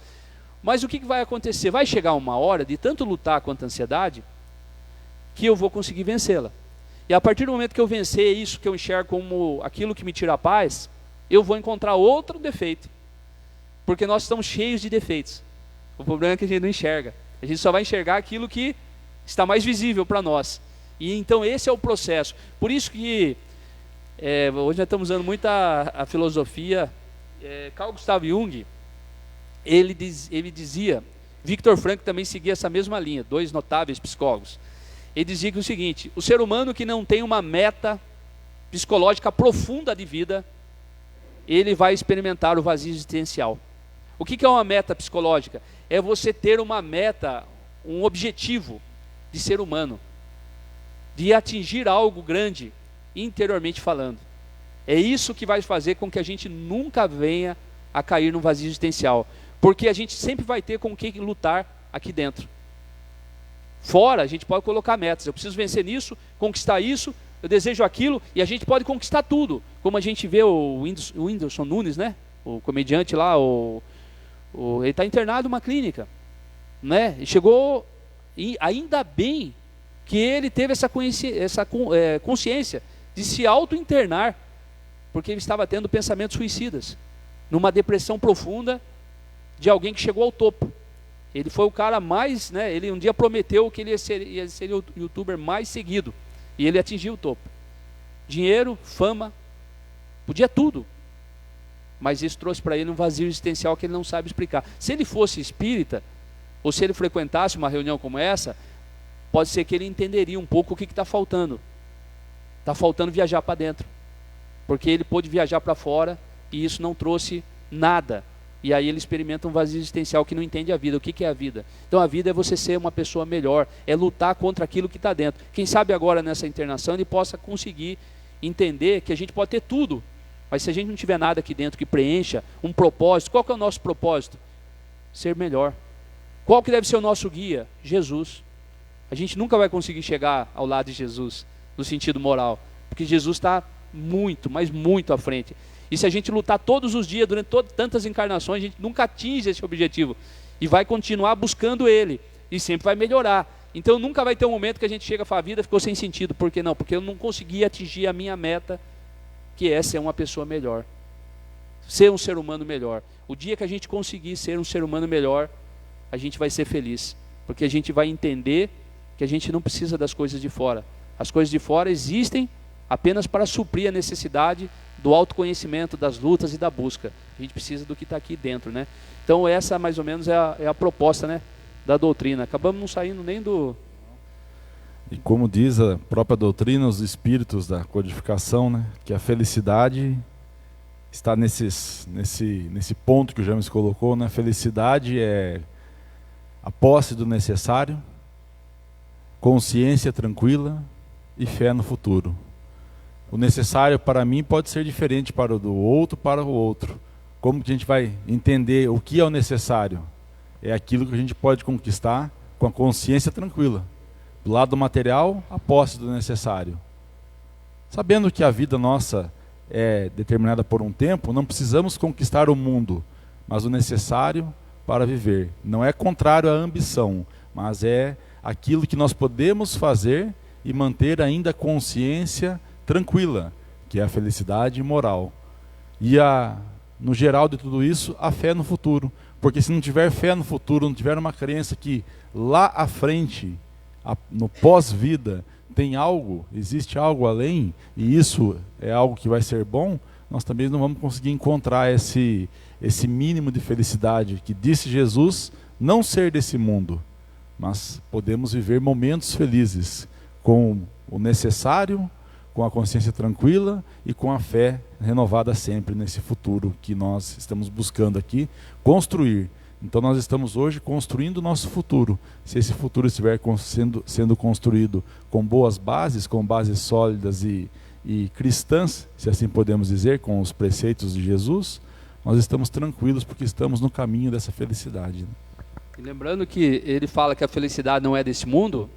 H: Mas o que vai acontecer? Vai chegar uma hora de tanto lutar contra a ansiedade que eu vou conseguir vencê-la. E a partir do momento que eu vencer isso, que eu enxergo como aquilo que me tira a paz, eu vou encontrar outro defeito. Porque nós estamos cheios de defeitos. O problema é que a gente não enxerga. A gente só vai enxergar aquilo que está mais visível para nós. E então esse é o processo. Por isso que hoje nós estamos usando muito a filosofia. Carl Gustav Jung, ele dizia, Viktor Frankl também seguia essa mesma linha, dois notáveis psicólogos. Ele dizia que o seguinte: o ser humano que não tem uma meta psicológica profunda de vida, ele vai experimentar o vazio existencial. O que é uma meta psicológica? É você ter uma meta, um objetivo de ser humano, de atingir algo grande, interiormente falando. É isso que vai fazer com que a gente nunca venha a cair no vazio existencial, porque a gente sempre vai ter com o que lutar aqui dentro. Fora, a gente pode colocar metas. Eu preciso vencer nisso, conquistar isso, eu desejo aquilo, e a gente pode conquistar tudo. Como a gente vê o Whindersson Nunes, né? O comediante lá, ele está internado numa clínica, né? E chegou, e ainda bem que ele teve essa consciência de se auto-internar, porque ele estava tendo pensamentos suicidas, numa depressão profunda de alguém que chegou ao topo. Ele foi o cara mais, né, ele um dia prometeu que ele ia ser o youtuber mais seguido, e ele atingiu o topo. Dinheiro, fama, podia tudo, mas isso trouxe para ele um vazio existencial que ele não sabe explicar. Se ele fosse espírita, ou se ele frequentasse uma reunião como essa, pode ser que ele entenderia um pouco o que está faltando. Está faltando viajar para dentro, porque ele pôde viajar para fora, e isso não trouxe nada. E aí ele experimenta um vazio existencial que não entende a vida. O que é a vida? Então a vida é você ser uma pessoa melhor, é lutar contra aquilo que está dentro. Quem sabe agora nessa internação ele possa conseguir entender que a gente pode ter tudo, mas se a gente não tiver nada aqui dentro que preencha um propósito, qual que é o nosso propósito? Ser melhor. Qual que deve ser o nosso guia? Jesus. A gente nunca vai conseguir chegar ao lado de Jesus, no sentido moral, porque Jesus está muito, mas muito à frente. E se a gente lutar todos os dias, durante tantas encarnações, a gente nunca atinge esse objetivo. E vai continuar buscando ele. E sempre vai melhorar. Então nunca vai ter um momento que a gente chega e fala, a vida ficou sem sentido. Por que não? Porque eu não consegui atingir a minha meta, que é ser uma pessoa melhor. Ser um ser humano melhor. O dia que a gente conseguir ser um ser humano melhor, a gente vai ser feliz. Porque a gente vai entender que a gente não precisa das coisas de fora. As coisas de fora existem apenas para suprir a necessidade do autoconhecimento, das lutas e da busca. A gente precisa do que está aqui dentro, né? Então essa mais ou menos é a proposta, né, da doutrina. Acabamos não saindo nem do...
F: E como diz a própria doutrina, os espíritos da codificação, né, que a felicidade está nesse ponto que o James colocou, né? Felicidade é a posse do necessário, consciência tranquila e fé no futuro. O necessário para mim pode ser diferente para o do outro, para o outro. Como que a gente vai entender o que é o necessário? É aquilo que a gente pode conquistar com a consciência tranquila. Do lado material, a posse do necessário. Sabendo que a vida nossa é determinada por um tempo, não precisamos conquistar o mundo, mas o necessário para viver. Não é contrário à ambição, mas é aquilo que nós podemos fazer e manter ainda a consciência tranquila, que é a felicidade moral. E no geral de tudo isso, a fé no futuro. Porque se não tiver fé no futuro, não tiver uma crença que lá à frente, no pós-vida, tem algo, existe algo além, e isso é algo que vai ser bom, nós também não vamos conseguir encontrar esse mínimo de felicidade que disse Jesus não ser desse mundo, mas podemos viver momentos felizes com o necessário, com a consciência tranquila e com a fé renovada sempre nesse futuro que nós estamos buscando aqui construir. Então nós estamos hoje construindo o nosso futuro. Se esse futuro estiver sendo construído com boas bases, com bases sólidas e cristãs, se assim podemos dizer, com os preceitos de Jesus, nós estamos tranquilos porque estamos no caminho dessa felicidade.
H: E lembrando que ele fala que a felicidade não é desse mundo,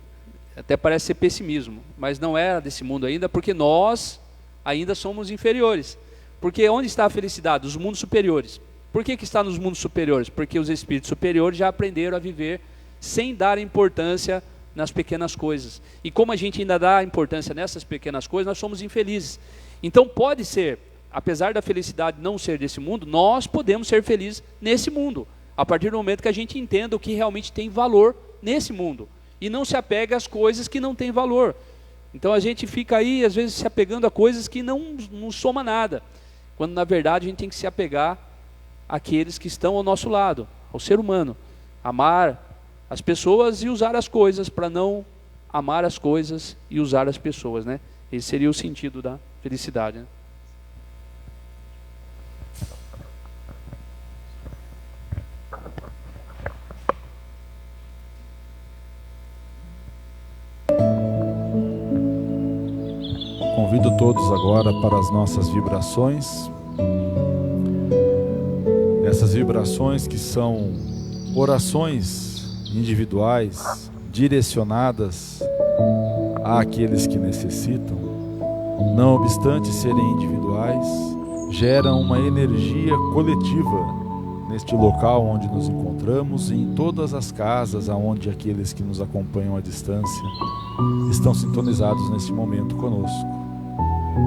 H: até parece ser pessimismo, mas não é desse mundo ainda, porque nós ainda somos inferiores. Porque onde está a felicidade? Os mundos superiores. Por que está nos mundos superiores? Porque os espíritos superiores já aprenderam a viver sem dar importância nas pequenas coisas. E como a gente ainda dá importância nessas pequenas coisas, nós somos infelizes. Então pode ser, apesar da felicidade não ser desse mundo, nós podemos ser felizes nesse mundo, a partir do momento que a gente entenda o que realmente tem valor nesse mundo. E não se apega às coisas que não têm valor. Então a gente fica aí, às vezes, se apegando a coisas que não soma nada. Quando, na verdade, a gente tem que se apegar àqueles que estão ao nosso lado, ao ser humano. Amar as pessoas e usar as coisas, para não amar as coisas e usar as pessoas, né? Esse seria o sentido da felicidade, né?
F: Convido todos agora para as nossas vibrações. Essas vibrações que são orações individuais, direcionadas àqueles que necessitam, não obstante serem individuais, geram uma energia coletiva neste local onde nos encontramos e em todas as casas onde aqueles que nos acompanham à distância estão sintonizados neste momento conosco,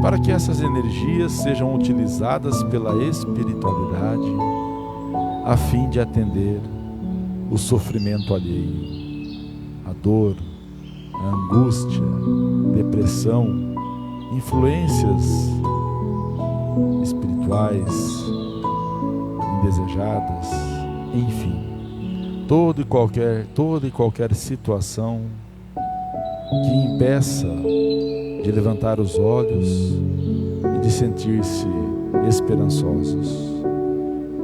F: para que essas energias sejam utilizadas pela espiritualidade a fim de atender o sofrimento alheio, a dor, a angústia, depressão, influências espirituais indesejadas, enfim, toda e qualquer situação que impeça de levantar os olhos e de sentir-se esperançosos.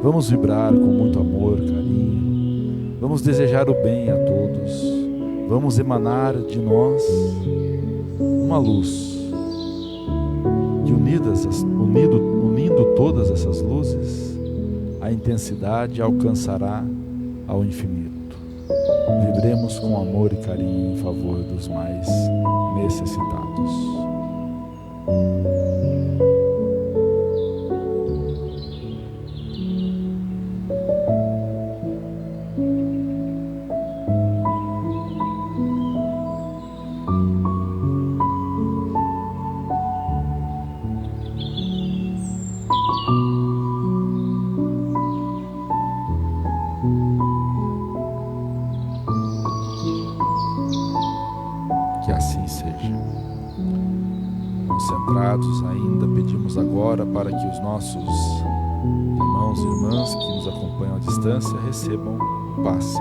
F: Vamos vibrar com muito amor, carinho, vamos desejar o bem a todos, vamos emanar de nós uma luz, que unindo todas essas luzes, a intensidade alcançará ao infinito. Vibremos com amor e carinho em favor dos mais necessitados. concentrados ainda, pedimos agora para que os nossos irmãos e irmãs que nos acompanham à distância recebam o passe.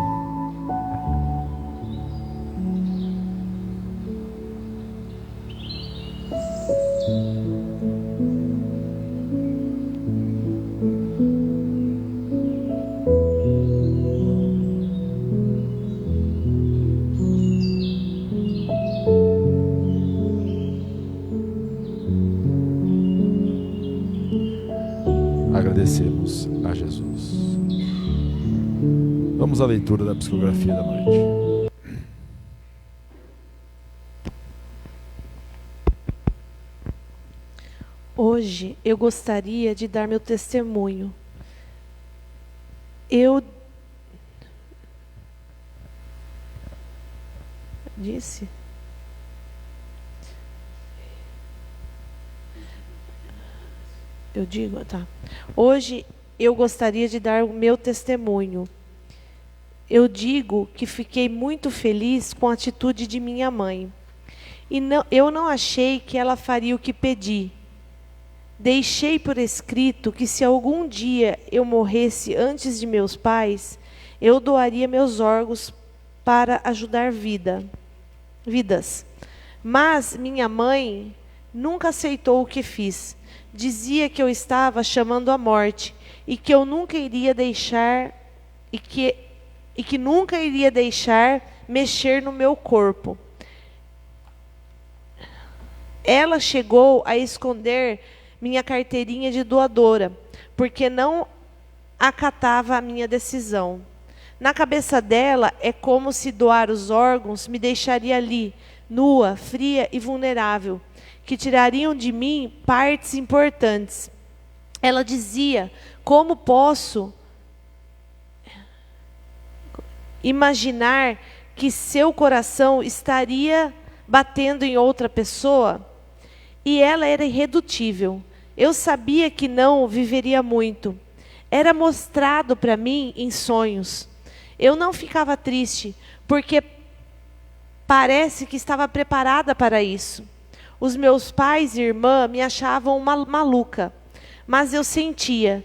F: Agradecemos a Jesus. Vamos à leitura da psicografia da noite.
I: Hoje eu gostaria de dar meu testemunho. Eu disse? Eu digo, tá. Hoje eu gostaria de dar o meu testemunho. Eu digo que fiquei muito feliz com a atitude de minha mãe. Eu não achei que ela faria o que pedi. Deixei por escrito que se algum dia eu morresse antes de meus pais, eu doaria meus órgãos para ajudar vidas. Mas minha mãe nunca aceitou o que fiz. Dizia que eu estava chamando a morte e que eu nunca iria deixar e que nunca iria deixar mexer no meu corpo. Ela chegou a esconder minha carteirinha de doadora, porque não acatava a minha decisão. Na cabeça dela, é como se doar os órgãos me deixaria ali, nua, fria e vulnerável, que tirariam de mim partes importantes. Ela dizia: como posso imaginar que seu coração estaria batendo em outra pessoa? E ela era irredutível. Eu sabia que não viveria muito. Era mostrado para mim em sonhos. Eu não ficava triste, porque parece que estava preparada para isso. Os meus pais e irmã me achavam uma maluca, mas eu sentia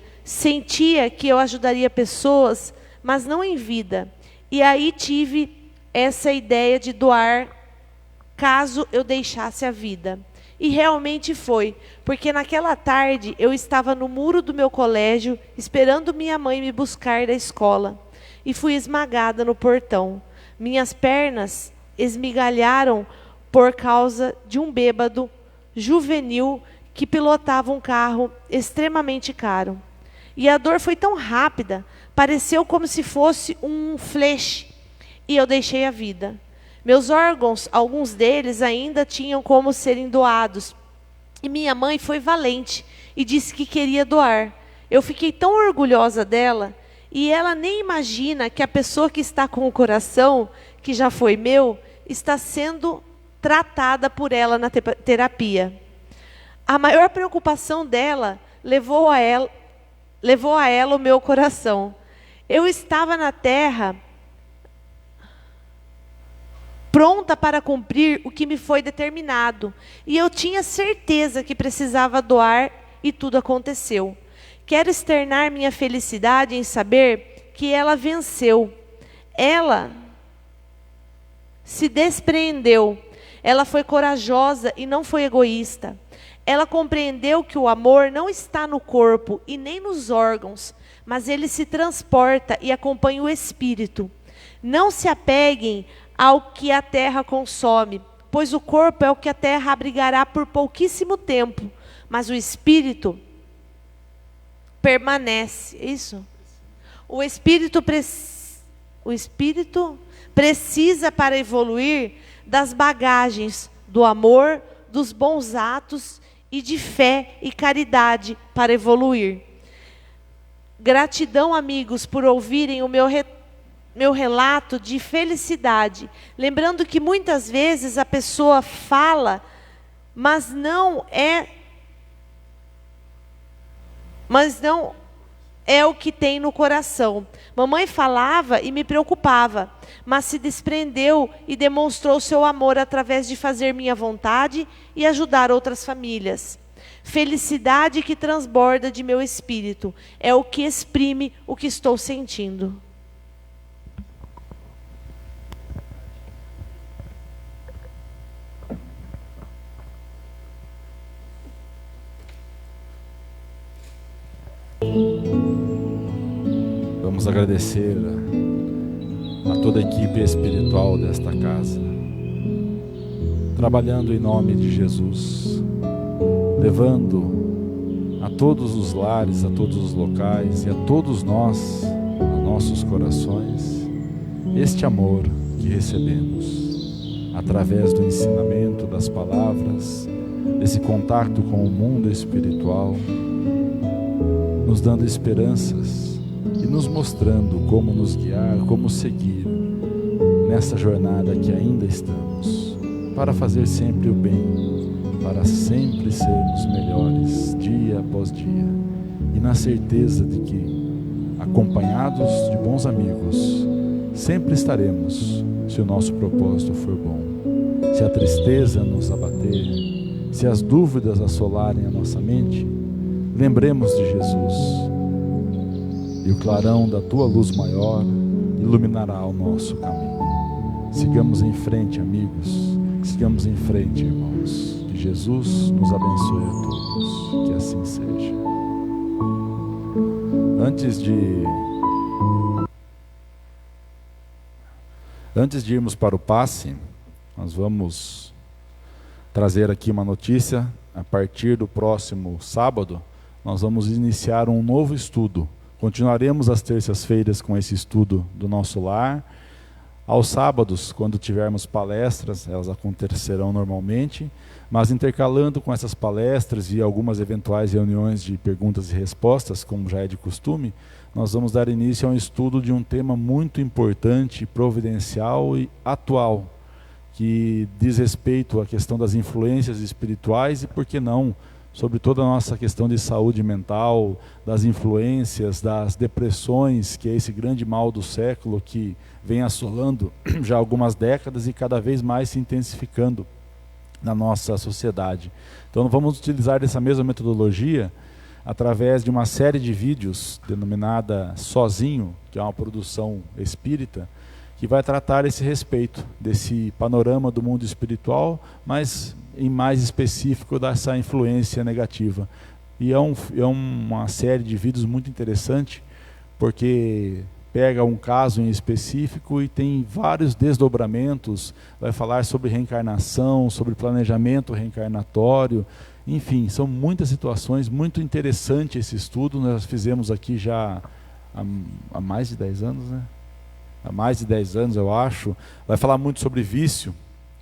I: que eu ajudaria pessoas, mas não em vida. E aí tive essa ideia de doar caso eu deixasse a vida. E realmente foi, porque naquela tarde eu estava no muro do meu colégio, esperando minha mãe me buscar da escola, e fui esmagada no portão. Minhas pernas esmigalharam por causa de um bêbado juvenil que pilotava um carro extremamente caro. E a dor foi tão rápida, pareceu como se fosse um flash, e eu deixei a vida. Meus órgãos, alguns deles ainda tinham como serem doados, e minha mãe foi valente e disse que queria doar. Eu fiquei tão orgulhosa dela, e ela nem imagina que a pessoa que está com o coração, que já foi meu, está sendo tratada por ela na terapia. A maior preocupação dela levou a ela o meu coração. Eu estava na terra pronta para cumprir o que me foi determinado, e eu tinha certeza que precisava doar, e tudo aconteceu. Quero externar minha felicidade em saber que ela venceu. Ela se despreendeu. Ela foi corajosa e não foi egoísta. Ela compreendeu que o amor não está no corpo e nem nos órgãos, mas ele se transporta e acompanha o espírito. Não se apeguem ao que a terra consome, pois o corpo é o que a terra abrigará por pouquíssimo tempo, mas o espírito permanece. Isso? O espírito precisa, para evoluir, das bagagens do amor, dos bons atos e de fé e caridade para evoluir. Gratidão, amigos, por ouvirem o meu relato de felicidade. Lembrando que muitas vezes a pessoa fala, mas não é o que tem no coração. Mamãe falava e me preocupava, mas se desprendeu e demonstrou seu amor através de fazer minha vontade e ajudar outras famílias. Felicidade que transborda de meu espírito é o que exprime o que estou sentindo.
F: Vamos agradecer a toda a equipe espiritual desta casa, trabalhando em nome de Jesus, levando a todos os lares, a todos os locais e a todos nós, a nossos corações, este amor que recebemos através do ensinamento das palavras, desse contato com o mundo espiritual, nos dando esperanças e nos mostrando como nos guiar, como seguir nessa jornada que ainda estamos, para fazer sempre o bem, para sempre sermos melhores dia após dia, e na certeza de que, acompanhados de bons amigos, sempre estaremos, se o nosso propósito for bom. Se a tristeza nos abater, se as dúvidas assolarem a nossa mente, lembremos de Jesus, e o clarão da tua luz maior iluminará o nosso caminho. Sigamos em frente, amigos, sigamos em frente, irmãos. Que Jesus nos abençoe a todos, que assim seja. Antes de irmos para o passe, nós vamos trazer aqui uma notícia. A partir do próximo sábado, nós vamos iniciar um novo estudo. Continuaremos às terças-feiras com esse estudo do nosso lar. Aos sábados, quando tivermos palestras, elas acontecerão normalmente, mas intercalando com essas palestras e algumas eventuais reuniões de perguntas e respostas, como já é de costume, nós vamos dar início a um estudo de um tema muito importante, providencial e atual, que diz respeito à questão das influências espirituais e, por que não, sobre toda a nossa questão de saúde mental, das influências, das depressões, que é esse grande mal do século que vem assolando já há algumas décadas e cada vez mais se intensificando na nossa sociedade. Então vamos utilizar essa mesma metodologia através de uma série de vídeos denominada Sozinho, que é uma produção espírita, que vai tratar esse respeito, desse panorama do mundo espiritual, mas em mais específico dessa influência negativa. E é uma série de vídeos muito interessante, porque pega um caso em específico e tem vários desdobramentos, vai falar sobre reencarnação, sobre planejamento reencarnatório, enfim, são muitas situações, muito interessante esse estudo. Nós fizemos aqui já há mais de 10 anos, né? Há mais de 10 anos, eu acho. Vai falar muito sobre vício,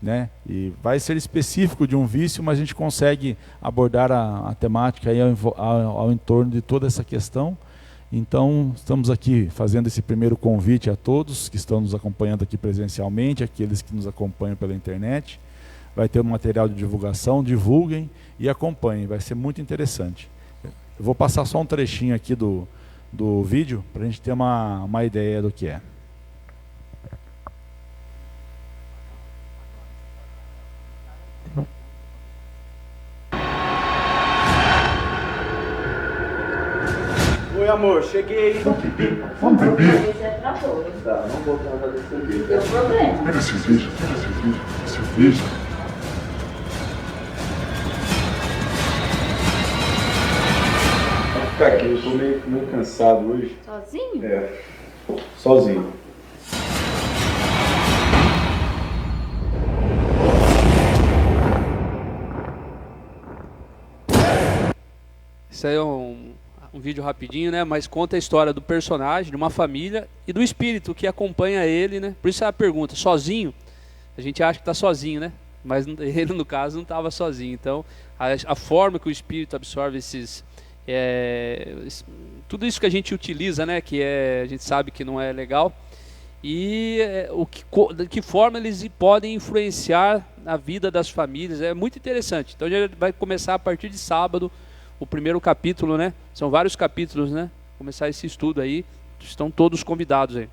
F: né? E vai ser específico de um vício, mas a gente consegue abordar a temática aí ao entorno de toda essa questão. Então, estamos aqui fazendo esse primeiro convite a todos que estão nos acompanhando aqui presencialmente, aqueles que nos acompanham pela internet. Vai ter um material de divulgação, divulguem e acompanhem, vai ser muito interessante. Eu vou passar só um trechinho aqui do vídeo, para a gente ter uma ideia do que é.
A: Oi, amor, cheguei.
C: Vamos beber?
B: Esse é pra todos.
A: Tá, não vou tratar desse serviço.
B: Tem um problema.
C: Pega cerveja, pega cerveja. Cerveja.
A: Vou ficar aqui, eu tô meio cansado hoje.
B: Sozinho?
A: É, sozinho.
H: Isso aí é um vídeo rapidinho, né? Mas conta a história do personagem, de uma família e do espírito que acompanha ele, né? Por isso é a pergunta, sozinho? A gente acha que está sozinho, né? Mas ele, no caso, não estava sozinho. Então, a forma que o espírito absorve tudo isso que a gente utiliza, né? Que a gente sabe que não é legal. E de que forma eles podem influenciar a vida das famílias. É muito interessante. Então, a gente vai começar a partir de sábado o primeiro capítulo, né? São vários capítulos, né? começar esse estudo aí. Estão todos convidados aí.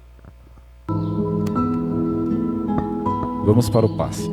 F: Vamos para o passe.